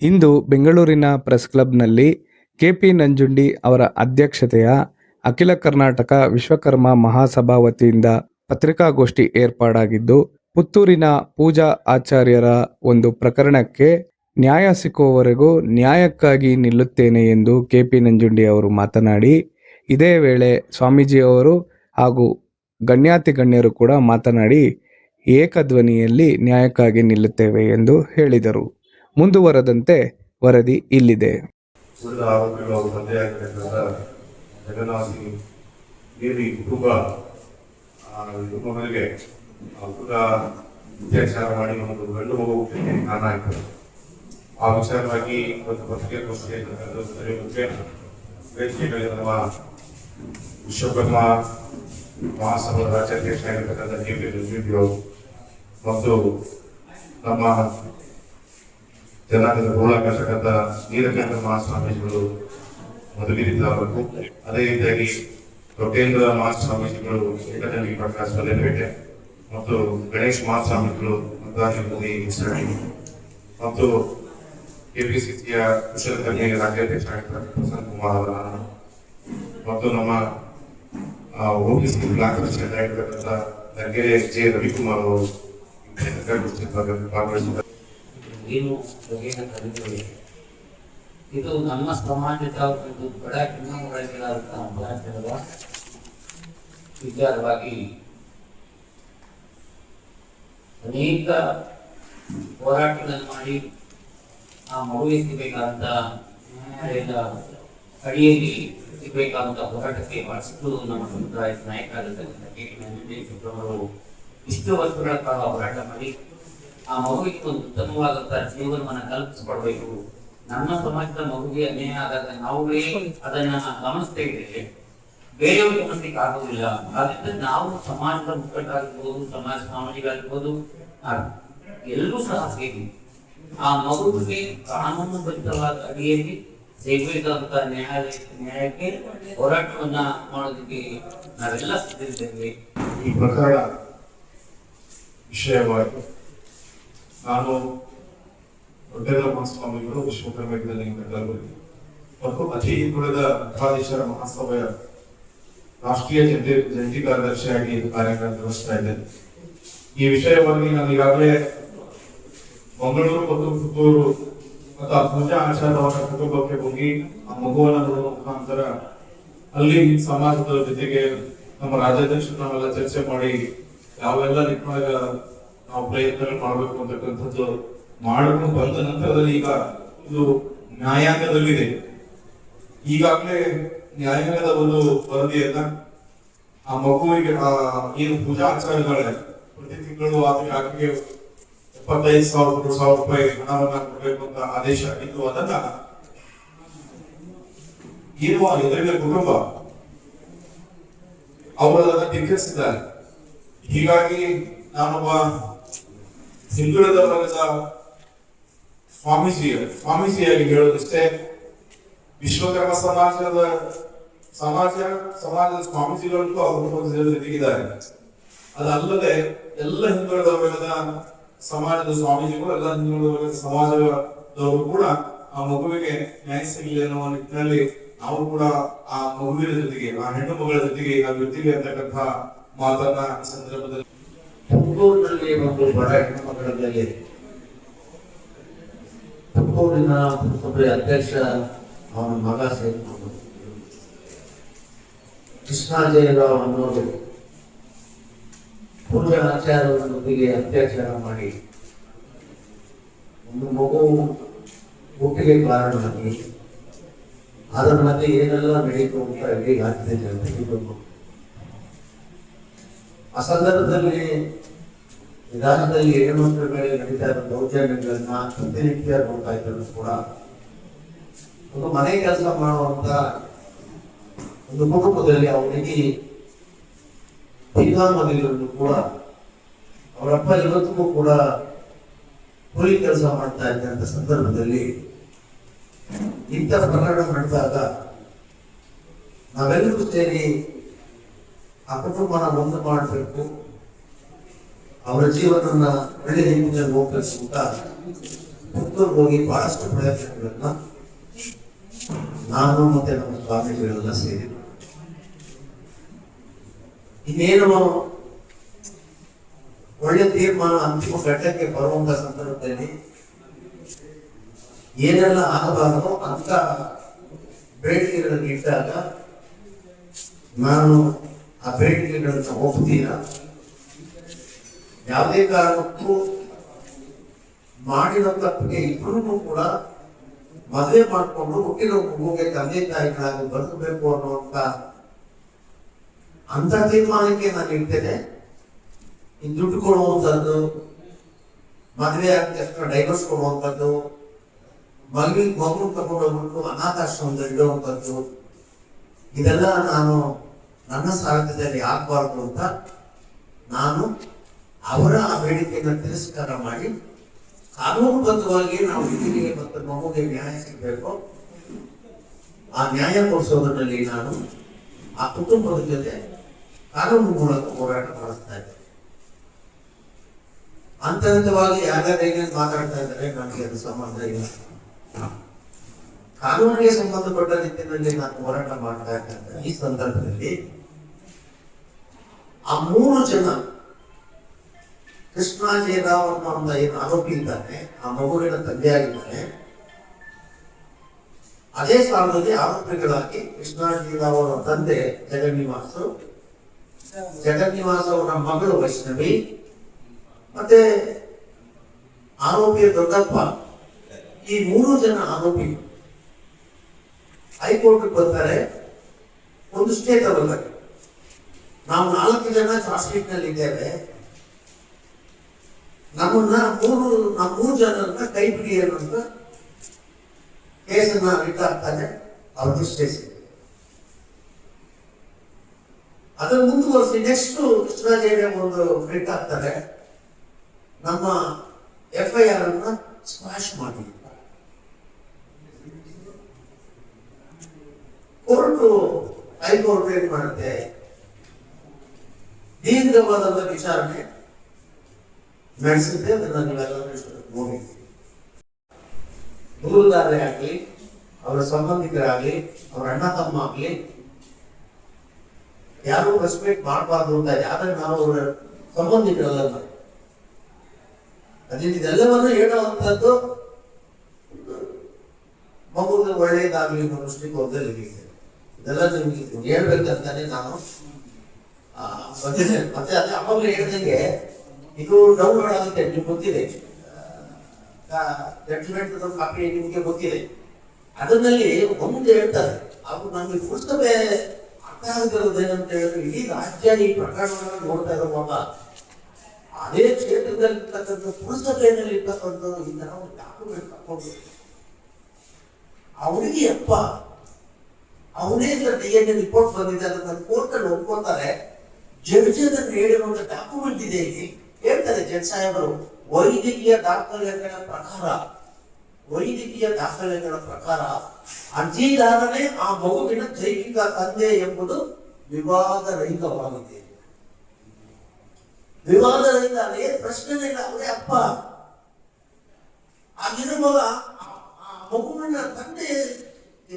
ಇಂದು ಬೆಂಗಳೂರಿನ press ಕ್ಲಬ್ನಲ್ಲಿ KP Nanjundi ಅವರ ಅಧ್ಯಕ್ಷತೆಯ ಅಖಿಲ ಕರ್ನಾಟಕ ವಿಶ್ವಕರ್ಮ ಮಹಾಸಭಾ ವತಿಯಿಂದ ಪತ್ರಿಕಾಗೋಷ್ಠಿ ಏರ್ಪಾಡಾಗಿದ್ದು, ಪುತ್ತೂರಿನ ಪೂಜಾ ಆಚಾರ್ಯರ ಒಂದು ಪ್ರಕರಣಕ್ಕೆ ನ್ಯಾಯ ಸಿಕ್ಕುವವರೆಗೂ ನ್ಯಾಯಕ್ಕಾಗಿ ನಿಲ್ಲುತ್ತೇನೆ ಎಂದು ಕೆಪಿ ನಂಜುಂಡಿ ಅವರು ಮಾತನಾಡಿ, ಇದೇ ವೇಳೆ ಸ್ವಾಮೀಜಿಯವರು ಹಾಗೂ ಗಣ್ಯಾತಿಗಣ್ಯರು ಕೂಡ ಮಾತನಾಡಿ ಏಕಧ್ವನಿಯಲ್ಲಿ ನ್ಯಾಯಕ್ಕಾಗಿ ನಿಲ್ಲುತ್ತೇವೆ ಎಂದು ಹೇಳಿದರು. ಮುಂದುವರೆದಂತೆ ವರದಿ ಇಲ್ಲಿದೆ. ಸುಳ್ಳು ಆರೋಪಿಗಳು ತಂದೆಯಾಗಿರ್ತಕ್ಕಂಥ ಜಗನ್ನಾಥಿ ದೇವಿ ಕುಟುಂಬ ಮೇಲೆ ಅತ್ಯಾಚಾರ ಮಾಡಿ ಒಂದು ಗಂಡು ಮಗು ಹುಟ್ಟಲಿಕ್ಕೆ ಕಾರಣ ಆಯಿತು. ಆ ವಿಚಾರವಾಗಿ ಒಂದು ಪತ್ರಿಕಾಗೋಷ್ಠಿಯ ವೇದಿಕೆಗಳಲ್ಲಿ ನಮ್ಮ ವಿಶ್ವಕರ್ಮ ಮಹಾಸಭಾದ ರಾಜ್ಯಾಧ್ಯಕ್ಷರಾಗಿರ್ತಕ್ಕಂಥ ಕೆಪಿ ನಂಜುಂಡಿ ಅವರು ಮತ್ತು ನಮ್ಮ ಜನಾಂಗದ ಗೋಳಾಗಿರ್ತಕ್ಕಂಥ ನೀಲಕಂಠ ಮಹಾಸ್ವಾಮೀಜಿಗಳು ಮೊದಲಿದ್ದಾಗಬೇಕು. ಅದೇ ರೀತಿಯಾಗಿ ಲೋಕೇಂದ್ರ ಮಹಾಸ್ವಾಮೀಜಿಗಳು ಏಕದಂಗಿ ಪ್ರಕಾಶ್ ಬಲ್ಲೇಪೇಟೆ ಮತ್ತು ಗಣೇಶ್ ಮಹಾಸ್ವಾಮಿಗಳು ಮತ್ತು ಕೆಪಿಸಿಸಿಯ ಕುಶಲಕರ್ಮಿ ರಾಜ್ಯಾಧ್ಯಕ್ಷರಾಗಿರ್ತಕ್ಕಂಥ ಪ್ರಸನ್ನ ಕುಮಾರ್ ಅವರ ಮತ್ತು ನಮ್ಮ ಓಬಿಸಿ ಬ್ಲಾಕ್ ಪ್ರೆಸಿಡೆಂಟ್ ಆಗಿರ್ತಕ್ಕಂಥ ದಂಗೆರೆ ಜೆ ರವಿಕುಮಾರ್ ಅವರು ಭಾಗವಹಿಸಿದ್ದಾರೆ. ಇದು ನಮ್ಮ ಸಮಾಜದ ಒಂದು ಬಡ ಹೆಣ್ಣುಮಕ್ಕಳಿಗೆ ವಿಚಾರವಾಗಿ ಅನೇಕ ಹೋರಾಟಗಳನ್ನು ಮಾಡಿ ಆ ಮಗುವಿಗೆ ಸಿಗಬೇಕಾದಂತ ನ್ಯಾಯಾಲಯದ ಅಡಿಯಲ್ಲಿ ಸಿಗಬೇಕಾದಂತ ಹೋರಾಟಕ್ಕೆ ಬಳಸಿದ್ದು ನಮ್ಮ ಸಮುದಾಯದ ನಾಯಕರಾಗಿರ್ತಕ್ಕಂಥ ಕೆಪಿ ನಂಜುಂಡಿ ಅವರು ಇಷ್ಟು ವರ್ಷಗಳ ಕಾಲ ಹೋರಾಟ ಮಾಡಿ ಆ ಮಗುವಿಗೆ ಒಂದು ಉತ್ತಮವಾದಂತಹ ಜೀವನವನ್ನು ಕಲ್ಪಿಸಿಕೊಡ್ಬೇಕು. ನಮ್ಮ ಸಮಾಜದ ಮಗುವಿಗೆ ಅನ್ಯಾಯ ಆದಾಗ ನಾವೇ ಅದನ್ನ ಗಮನಿಸ್ತೇವೆ, ಬೇರೆಯವ್ರಿಗೆ ಗಮನಿಸ್ಲಿಕ್ಕೆ ಆಗೋದಿಲ್ಲ. ಆದ್ರಿಂದ ನಾವು ಸಮಾಜದ ಮುಖಂಡರಾಗಿರ್ಬೋದು, ಸಾಮಾಜಿಕರಾಗಿರ್ಬೋದು, ಎಲ್ಲರೂ ಸಹ ಸೇರಿ ಆ ಮಗುವಿಗೆ ಕಾನೂನುಬದ್ಧವಾದ ಅಡಿಯಲ್ಲಿ ಸಿಗಬೇಕಾದಂತಹ ನ್ಯಾಯಕ್ಕೆ ಹೋರಾಟವನ್ನ ಮಾಡೋದಕ್ಕೆ ನಾವೆಲ್ಲ ಸಿದ್ಧರಿದ್ದೇವೆ. ಈ ಪ್ರಕರಣ ವಿಷಯವಾಗಿ ನಾನು ಲೋಕೇಂದ್ರ ಮಹಾಸ್ವಾಮಿಗಳು ವಿಶ್ವಕರ್ಮ ಮತ್ತು ಅತಿ ಹಿಂದುಳಿದ ಮಠಾಧೀಶರ ಮಹಾಸಭೆಯ ರಾಷ್ಟ್ರೀಯ ಜಂಟಿ ಕಾರ್ಯದರ್ಶಿಯಾಗಿ ಕಾರ್ಯನಿರ್ವಹಿಸ್ತಾ ಇದ್ದೇನೆ. ಈ ವಿಷಯವಾಗಿ ನಾನು ಈಗಾಗಲೇ ಮಂಗಳೂರು ಮತ್ತು ಪುತ್ತೂರು ಮತ್ತು ಪೂಜಾ ಆಚಾರ್ಯ ಅವರ ಕುಟುಂಬಕ್ಕೆ ಹೋಗಿ ಆ ಮಗುವನ್ನು ನೋಡುವ ಮುಖಾಂತರ ಅಲ್ಲಿ ಸಮಾಜದ ಜೊತೆಗೆ ನಮ್ಮ ರಾಜ್ಯಾಧ್ಯಕ್ಷರು ನಾವೆಲ್ಲ ಚರ್ಚೆ ಮಾಡಿ ಯಾವೆಲ್ಲ ನಿಟ್ಟಿನೊಳಗ ನಾವು ಪ್ರಯತ್ನ ಮಾಡಬೇಕು ಅಂತಕ್ಕಂಥದ್ದು ಮಾಡಿಕೊಂಡು ಬಂದ ನಂತರದಲ್ಲಿ ಈಗ ಇದು ನ್ಯಾಯಾಂಗದಲ್ಲಿದೆ. ಈಗಾಗಲೇ ನ್ಯಾಯಾಂಗದ ಒಂದು ವರದಿಯನ್ನ ಆ ಮಗುವಿಗೆ ಏನು ಪೂಜಾ ಆಚಾರ್ಯಗಳೇ ಪ್ರತಿ ತಿಂಗಳು ಆಕೆಗೆ 75,000 ರೂಪಾಯಿ ಹಣವನ್ನ ಕೊಡಬೇಕು ಅಂತ ಆದೇಶ ಆಗಿತ್ತು. ಅದನ್ನ ಏನು ಎದುರಿನ ಕುಟುಂಬ ಅವರನ್ನ ಧಿಕ್ಕರಿಸಿದ್ದಾರೆ. ಹೀಗಾಗಿ ನಾನೊಬ್ಬ ಹಿಂದುಳಿದ ವರ್ಗದ ಸ್ವಾಮೀಜಿಯಾಗಿ ಹೇಳೋದಷ್ಟೇ, ವಿಶ್ವಕರ್ಮ ಸಮಾಜದ ಸ್ವಾಮೀಜಿಗಳಂತೂ ಅವರು ಜೊತೆಗಿದ್ದಾರೆ. ಅದಲ್ಲದೆ ಎಲ್ಲ ಹಿಂದುಳಿದ ವರ್ಗದ ಸಮಾಜದ ಸ್ವಾಮೀಜಿಗಳು, ಎಲ್ಲ ಹಿಂದುಳಿದ ವರ್ಗದ ಸಮಾಜದವರು ಕೂಡ ಆ ಮಗುವಿಗೆ ನ್ಯಾಯ ಸಿಗಲಿ ಅನ್ನುವ ನಿಟ್ಟಿನಲ್ಲಿ ನಾವು ಕೂಡ ಆ ಮಗುವಿನ ಜೊತೆಗೆ, ಆ ಹೆಣ್ಣು ಮಗಳ ಜೊತೆಗೆ ನಾವು ಜೊತೆಗೆ ಅಂತಕ್ಕಂಥ ಮಾತನ್ನ ಈ ಸಂದರ್ಭದಲ್ಲಿ ತುಮಕೂರಿನಲ್ಲಿ ಒಂದು ಬಡ ಹೆಣ್ಣುಮಕ್ಕಳ ಮೇಲೆ ತುಮಕೂರಿನ ಪುರಸಭೆ ಅಧ್ಯಕ್ಷ ಅವನ ಮಗ ಸೇರಿಕೊಂಡು ಕೃಷ್ಣ ಜಯರಾವ್ ಅನ್ನೋರು ಪೂಜಾ ಆಚಾರ್ಯರೊಂದಿಗೆ ಅತ್ಯಾಚಾರ ಮಾಡಿ ಒಂದು ಮಗು ಹುಟ್ಟಿಗೆ ಕಾರಣವಾಗಿ ಅದರ ಮಧ್ಯೆ ಏನೆಲ್ಲ ನಡೀತು ಅಂತ ಹೇಗೆ ಆಗ್ತಿದೆ ಅಂತ ಹೇಳಿಕೊಂಡು ಆ ಸಂದರ್ಭದಲ್ಲಿ ವಿಧಾನದಲ್ಲಿ ಹೆಣ್ಣುಮಕ್ಕಳ ಮೇಲೆ ನಡೀತಾ ಇರೋ ದೌರ್ಜನ್ಯಗಳನ್ನ ಪ್ರತಿನಿತ್ಯ ನೋಡ್ತಾ ಇದ್ರು ಕೂಡ ಒಂದು ಮನೆ ಕೆಲಸ ಮಾಡುವಂತ ಒಂದು ಕುಟುಂಬದಲ್ಲಿ ಅವರಿಗೆ ಮನೆಯಲ್ಲೂ ಕೂಡ ಅವರಪ್ಪ ಇವತ್ತಿಗೂ ಕೂಡ ಕೂಲಿ ಕೆಲಸ ಮಾಡ್ತಾ ಇದ್ದಂತ ಸಂದರ್ಭದಲ್ಲಿ ಇಂಥ ಪ್ರಕರಣ ನಡೆದಾಗ ನಾವೆಲ್ಲರೂ ಸೇರಿ ಆ ಕುಟುಂಬನ ಒಂದು ಮಾಡಬೇಕು, ಅವರ ಜೀವನವನ್ನ ಒಳ್ಳೆ ರೀತಿಯಲ್ಲಿ ಹೋಗ್ಬೇಕು ಅಂತ ಪುತ್ತೂರಿಗೆ ಹೋಗಿ ಬಹಳಷ್ಟು ಪ್ರಯತ್ನಗಳನ್ನ ನಾನು ಮತ್ತೆ ನಮ್ಮ ಸ್ವಾಮೀಜಿಗಳೆಲ್ಲ ಸೇರಿ ಇನ್ನೇನು ಒಳ್ಳೆ ತೀರ್ಮಾನ ಅಂತಿಮ ಘಟ್ಟಕ್ಕೆ ಬರುವಂತ ಸಂದರ್ಭದಲ್ಲಿ ಏನೆಲ್ಲ ಆಗಬಾರದು ಅಂತ ಬೇಡಿಕೆಗಳನ್ನು ಇಟ್ಟಾಗ ನಾನು ಆ ಬೇಡಿಕೆಗಳನ್ನ ಒಪ್ತೀನ, ಯಾವುದೇ ಕಾರಣಕ್ಕೂ ಮಾಡಿದ ತಪ್ಪಿಗೆ ಇಬ್ಬರೂ ಕೂಡ ಮದುವೆ ಮಾಡಿಕೊಂಡು ಹುಟ್ಟಿರೋ ಮಗುಗೆ ತಂದೆ ತಾಯಿಗಳಾಗಿ ಬದುಕಬೇಕು ಅನ್ನುವಂತ ಅಂತ ತೀರ್ಮಾನಕ್ಕೆ ನಾನು ಇರ್ತೇನೆ. ಇನ್ನು ದುಡ್ಡು ಕೊಡುವಂಥದ್ದು, ಮದುವೆ ಆದ ತಕ್ಷಣ ಡೈವರ್ಸ್ ಕೊಡುವಂಥದ್ದು, ಮಗು ತಗೊಂಡೋಗ್ಬಿಟ್ಟು ಅನಾಥಾಶ್ರಮದಲ್ಲಿ ಇಡುವಂಥದ್ದು, ಇದೆಲ್ಲ ನಾನು ನನ್ನ ಸಾರಥ್ಯದಲ್ಲಿ ಆಗಬಾರ್ದು ಅಂತ ನಾನು ಅವರ ಆ ಬೇಡಿಕೆಯನ್ನು ತಿರಸ್ಕಾರ ಮಾಡಿ ಕಾನೂನುಬದ್ಧವಾಗಿ ನಾವು ಹುಡುಗಿಗೆ ಮತ್ತು ಮಗುವಿಗೆ ನ್ಯಾಯ ಸಿಗಬೇಕು, ಆ ನ್ಯಾಯ ಕೊಡಿಸೋದ್ರಲ್ಲಿ ನಾನು ಆ ಕುಟುಂಬದ ಜೊತೆ ಕಾನೂನು ಮೂಲಕ ಹೋರಾಟ ಮಾಡಿಸ್ತಾ ಇದ್ದೆ. ಹಂತವಾಗಿ ಯಾರ್ಯಾರು ಏನೇನು ಮಾತಾಡ್ತಾ ಇದ್ದಾರೆ ನನಗೆ ಅದು ಸಂಬಂಧ ಇಲ್ಲ. ಕಾನೂನಿಗೆ ಸಂಬಂಧಪಟ್ಟ ನಿಟ್ಟಿನಲ್ಲಿ ನಾನು ಹೋರಾಟ ಮಾಡ್ತಾ ಇದ್ದಂತ ಈ ಸಂದರ್ಭದಲ್ಲಿ ಆ 3 ಜನ ಕೃಷ್ಣ ಜಯರಾವ್ ಅನ್ನೋ ಏನು ಆರೋಪಿ ಇದ್ದಾನೆ, ಆ ಮಗುವಿನ ತಂದೆಯಾಗಿದ್ದಾನೆ, ಅದೇ ಸ್ಥಾನದಲ್ಲಿ ಆರೋಪಿಗಳಾಗಿ ಕೃಷ್ಣ ಜಯರಾವ್ ಅವರ ತಂದೆ ಜಗನ್ನಿವಾಸ್ ಅವರ ಮಗಳು ವೈಷ್ಣವಿ, ಮತ್ತೆ ಆರೋಪಿಯ ದೊಡ್ಡಪ್ಪ, ಈ 3 ಜನ ಆರೋಪಿ ಹೈಕೋರ್ಟ್ ಬರ್ತಾರೆ. ಒಂದು ಸ್ಟೇಟ್ ಬರ್ತಾರೆ. ನಾವು 4 ಜನ ಚಾರ್ಜ್ ಶೀಟ್ ನಲ್ಲಿ ಇದ್ದೇವೆ. ನಮ್ಮನ್ನ 3 ಜನರನ್ನ ಕೈ ಬಿಡಿ ಅನ್ನುವಂತ ಕೇಸನ್ನ ಇಟ್ಟಾಗ್ತಾನೆ ಅವ್ರ ಸ್ಟೇಷನ್. ಅದನ್ನ ಮುಂದುವರಿಸಿ ನೆಕ್ಸ್ಟ್ ಕೃಷ್ಣಾಜೇಡಿಯ ಒಂದು ರಿಟ್ ಆಗ್ತಾರೆ. ನಮ್ಮ FIR ಅನ್ನ ಸ್ಕ್ವಾಶ್ ಮಾಡಿ ಕೋರ್ಟು ಹೈಕೋರ್ಟ್ ಏನ್ ಮಾಡುತ್ತೆ, ದೀರ್ಘವಾದ ವಿಚಾರಣೆ ನಡೆಸಿದ್ದೆ. ಅದನ್ನ ನೀವೆಲ್ಲ ನೋಡಿ, ದೂರದಾರರೇ ಆಗ್ಲಿ, ಅವರ ಸಂಬಂಧಿಕರಾಗ್ಲಿ, ಅವರ ಅಣ್ಣ ತಮ್ಮ ಆಗ್ಲಿ, ಯಾರು ರೆಸ್ಪೆಕ್ಟ್ ಮಾಡಬಾರ್ದು ಅಂತ ಯಾರು ನಾವು ಅವರ ಸಂಬಂಧಿಕರಲ್ಲ. ಅದೇ ಇದೆಲ್ಲವನ್ನು ಹೇಳುವಂಥದ್ದು ಮಗುವಿನ ಒಳ್ಳೆಯದಾಗಲಿ ಅನ್ನೋ ದೃಷ್ಟಿಕೋನದಲ್ಲಿ ಇದೆ. ಇದೆಲ್ಲ ನಿಮ್ಗೆ ಹೇಳ್ಬೇಕಂತಾನೆ ನಾನು ಬಂದಿದ್ದೇನೆ. ಮತ್ತೆ ಅದೇ ಅವಾಗಲೇ ಹೇಳಿದಂಗೆ ಇದು ಡೌನ್ಲೋಡ್ ಆಗುತ್ತೆ, ನಿಮ್ಗೆ ಗೊತ್ತಿದೆ. ಜಡ್ಜ್ಮೆಂಟ್ ಕಾಪಿ ನಿಮ್ಗೆ ಗೊತ್ತಿದೆ. ಅದರಲ್ಲಿ ಒಂದು ಹೇಳ್ತಾರೆ, ಅದು ನಮ್ಗೆ ಪುಸ್ತಕ ಅರ್ಥ ಆಗದಿರೋದು ಏನಂತ ಹೇಳಿದ್ರೆ, ಇಡೀ ರಾಜ್ಯ ಈ ಪ್ರಕರಣವನ್ನು ನೋಡ್ತಾ ಇರುವಾಗ ಅದೇ ಕ್ಷೇತ್ರದಲ್ಲಿ ಇರ್ತಕ್ಕಂಥ ಪುಸ್ತಕದಲ್ಲಿ ಇರ್ತಕ್ಕಂಥ ಈ ತರ ಒಂದು ಡಾಕ್ಯುಮೆಂಟ್ ತಗೊಂಡು ಅವನಿಗೆ ಅವನೇ DNA ರಿಪೋರ್ಟ್ ಬಂದಿದೆ, ಅದನ್ನ ಕೋರ್ಟ್ ಅಲ್ಲಿ ಒಪ್ಕೊತಾರೆ. ಜಡ್ಜ್ ಅದನ್ನು ಹೇಳಿರುವಂತ ಡಾಕ್ಯುಮೆಂಟ್ ಇದೆ. ಇಲ್ಲಿ ಹೇಳ್ತಾರೆ ಜಡ್ಜ್ ಸಾಹೇಬರು, ವೈದ್ಯಕೀಯ ದಾಖಲೆಗಳ ಪ್ರಕಾರ ಅರ್ಜಿದಾರನೇ ಆ ಮಗುವಿನ ಜೈವಿಕ ತಂದೆ ಎಂಬುದು ವಿವಾದರಹಿತವಾಗಿದೆ. ವಿವಾದರಹಿತ ಅದೇ ಪ್ರಶ್ನೆ ಇಲ್ಲ, ಅವರೇ ಅಪ್ಪ. ಆಗಿರುವಾಗ ಮಗುವಿನ ತಂದೆ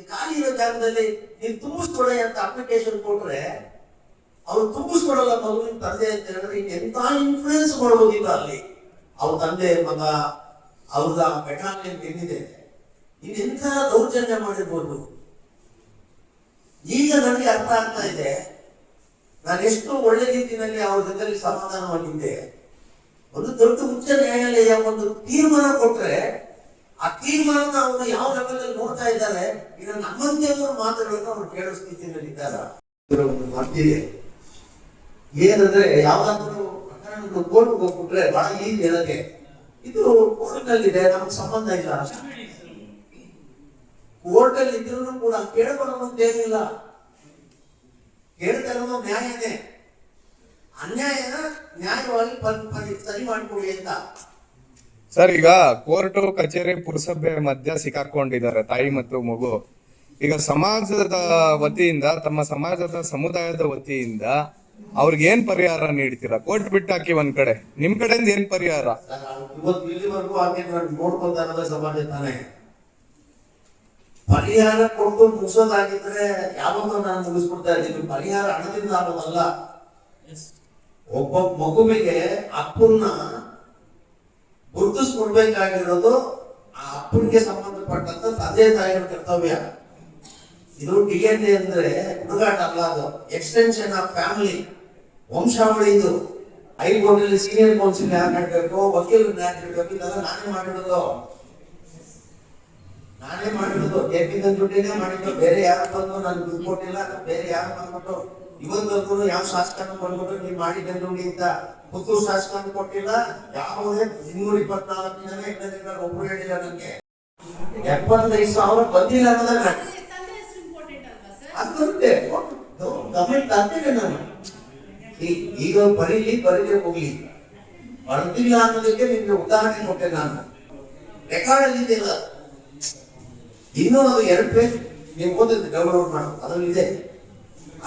ಖಾಲಿ ಇರೋ ಜಾಗದಲ್ಲಿ ನೀನು ತುಂಬಿಸ್ಕೊಡೆ ಅಂತ ಅಪ್ಲಿಕೇಶನ್ ಕೊಟ್ರೆ ಅವ್ರು ತುಂಬಿಸ್ಕೊಡಲ್ಲ ಮಗುವಿನ ತಂದೆ ಅಂತ ಹೇಳಿದ್ರೆ ಎಂತ ಇನ್ಫ್ಲೂಯೆನ್ಸ್ ಮಾಡ್ಬೋದಿಲ್ಲ ಅಲ್ಲಿ. ಅವ್ರ ತಂದೆ ಮಗ ಅವ್ರದ ಬೆಟಾಲಿಯನ್ ಏನಿದೆ, ಇದೆಂತ ದೌರ್ಜನ್ಯ ಮಾಡಿರ್ಬೋದು. ಈಗ ನನಗೆ ಅರ್ಥ ಆಗ್ತಾ ಇದೆ, ನಾನು ಎಷ್ಟು ಒಳ್ಳೆ ರೀತಿಯಲ್ಲಿ ಅವ್ರ ಜೊತೆಲಿ ಸಮಾಧಾನವಾಗಿದ್ದೆ. ಒಂದು ದೊಡ್ಡ ಉಚ್ಚ ನ್ಯಾಯಾಲಯ ಒಂದು ತೀರ್ಮಾನ ಕೊಟ್ರೆ ಆ ತೀರ್ಮಾನ ಅವರು ಯಾವ ಲೆವೆಲ್ ನೋಡ್ತಾ ಇದ್ದಾರೆ, ಈಗ ನಮ್ಮಂತೆಯವರು ಮಾತುಗಳನ್ನು ಅವ್ರು ಕೇಳೋ ಸ್ಥಿತಿಯಲ್ಲಿ ಇದ್ದಾರೆ. ಮಾಡ್ತಿದೆ ಏನಂದ್ರೆ, ಯಾವ್ದಾದ್ರು ಪ್ರಕರಣಗಳು ಕೋರ್ಟ್ ಹೋಗ್ಬಿಟ್ರೆ ಬಹಳ ಈಜಿ ಇರಕ್ಕೆ, ಇದು ಕೋರ್ಟ್ ನಲ್ಲಿದೆ, ನಮ್ಗೆ ಸಂಬಂಧ ಇಲ್ಲ. ಕೋರ್ಟ್ ಅಲ್ಲಿ ಇದ್ರೂ ಕೂಡ ಕೇಳಬರೋದೇನಿಲ್ಲ, ಕೇಳ್ತಾ ಇರೋದು ನ್ಯಾಯನೇ. ಅನ್ಯಾಯನ ನ್ಯಾಯವಾಗಿ ಸರಿ ಮಾಡಿಕೊಡಿ ಅಂತ. ಸರ್, ಈಗ ಕೋರ್ಟು ಕಚೇರಿ ಪುರಸಭೆ ಮಧ್ಯ ಸಿಕ್ಕಾಕೊಂಡಿದ್ದಾರೆ ತಾಯಿ ಮತ್ತು ಮಗು. ಈಗ ಸಮಾಜದ ವತಿಯಿಂದ, ತಮ್ಮ ಸಮಾಜದ ಸಮುದಾಯದ ವತಿಯಿಂದ ಅವ್ರಿಗೆ ಏನ್ ಪರಿಹಾರ ನೀಡ್ತೀರಾ? ಕೋರ್ಟ್ ಬಿಟ್ಟು ಹಾಕಿ ಒಂದ್ ಕಡೆ, ನಿಮ್ ಕಡೆಯಿಂದ ಏನ್ ಪರಿಹಾರ? ಇವತ್ತು ಇಲ್ಲಿವರೆಗೂ ಹಾಗೆ ನೋಡ್ಕೊಳ್ತಾ ಇರೋದೇ ಸಮಾಜ ತಾನೇ. ಪರಿಹಾರ ಕೊಟ್ಟು ಮುಗಿಸೋದಾಗಿದ್ರೆ ಯಾವತ್ತೂ ನಾನು ಮುಗಿಸ್ಬಿಡ್ತಾ ಇದ್ದೀನಿ. ಪರಿಹಾರ ಹಣದಿಂದ ಆಗೋದಲ್ಲ. ಒಬ್ಬ ಮಗುವಿಗೆ ಅಪ್ಪನ್ನ ಗುರುತಿಸ್ಕೊಡ್ಬೇಕಾಗಿರೋದು ಆ ಅಪ್ಪನಿಗೆ ಸಂಬಂಧಪಟ್ಟಂತ ತಂದೆ ತಾಯಿಗಳ ಕರ್ತವ್ಯ. ಇದು DNA ಅಂದ್ರೆ ಹುಡುಗಾಟ ಅಲ್ಲ, ಅದು ಎಕ್ಸ್ಟೆನ್ಷನ್ ಆಫ್ ಫ್ಯಾಮಿಲಿ, ವಂಶಾವಳಿ. ಇದು ಹೈಕೋರ್ಟಲ್ಲಿ ಸೀನಿಯರ್ ಕೌನ್ಸಿಲ್ ಯಾರು ನಡಬೇಕು, ವಕೀಲರನ್ನ ಯಾರು ನಡಬೇಕು, ಇದೆಲ್ಲ ನಾನೇ ಮಾಡಿರೋದು ಕೆಪಿನ ದುಡ್ಡಿನೇ ಮಾಡಿದ್ದು. ಬೇರೆ ಯಾರು ಬಂದು ನಾನು ದುಡ್ಡು ಕೊಟ್ಟಿಲ್ಲ, ಬೇರೆ ಯಾರು ಬಂದ್ಬಿಟ್ಟು ಇವತ್ತವರೆಗೂ ಯಾವ ಶಾಸಕನ ಬಂದ್ಬಿಟ್ಟು ನೀವು ಮಾಡಿದ್ದೆ ದುಡ್ಡಿ ಅಂತ ಪುತ್ತೂರು ಶಾಸಕನ ಕೊಟ್ಟಿಲ್ಲ. ಯಾವುದೇ 224 ಜನ ಇಲ್ಲದಿಲ್ಲ, ಒಬ್ರು ಹೇಳಿಲ್ಲ ನನಗೆ 75,000 ಬಂದಿಲ್ಲ ಅನ್ನೋದನ್ನ ಅದಂತೆ ಗಮನಕ್ಕೆ ಆಗ್ತಿದೆ. ನಾನು ಈಗ ಬರೀಲಿ ಹೋಗ್ಲಿ, ಬರ್ತಿಲ್ಲ ಅನ್ನೋದಕ್ಕೆ ನಿಮ್ಗೆ ಉದಾಹರಣೆ ಕೊಟ್ಟೆ. ನಾನು ರೆಕಾರ್ಡ್ ಅಲ್ಲಿ ಇದೆಯಲ್ಲ, ಇನ್ನೂ ಅದು 2 ಪೇಜ್ ನೀವು ಓದಿದ್ರೆ ಡೌನ್ಲೋಡ್ ಮಾಡೋದು ಅದರಲ್ಲಿ ಇದೆ.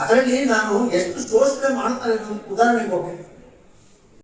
ಅದರಲ್ಲಿ ನಾನು ಎಷ್ಟು ಶೋಷಣೆ ಮಾಡ್ತಾರೆ ಅನ್ನೋದಕ್ಕೆ ಉದಾಹರಣೆ ಕೊಟ್ಟೆ.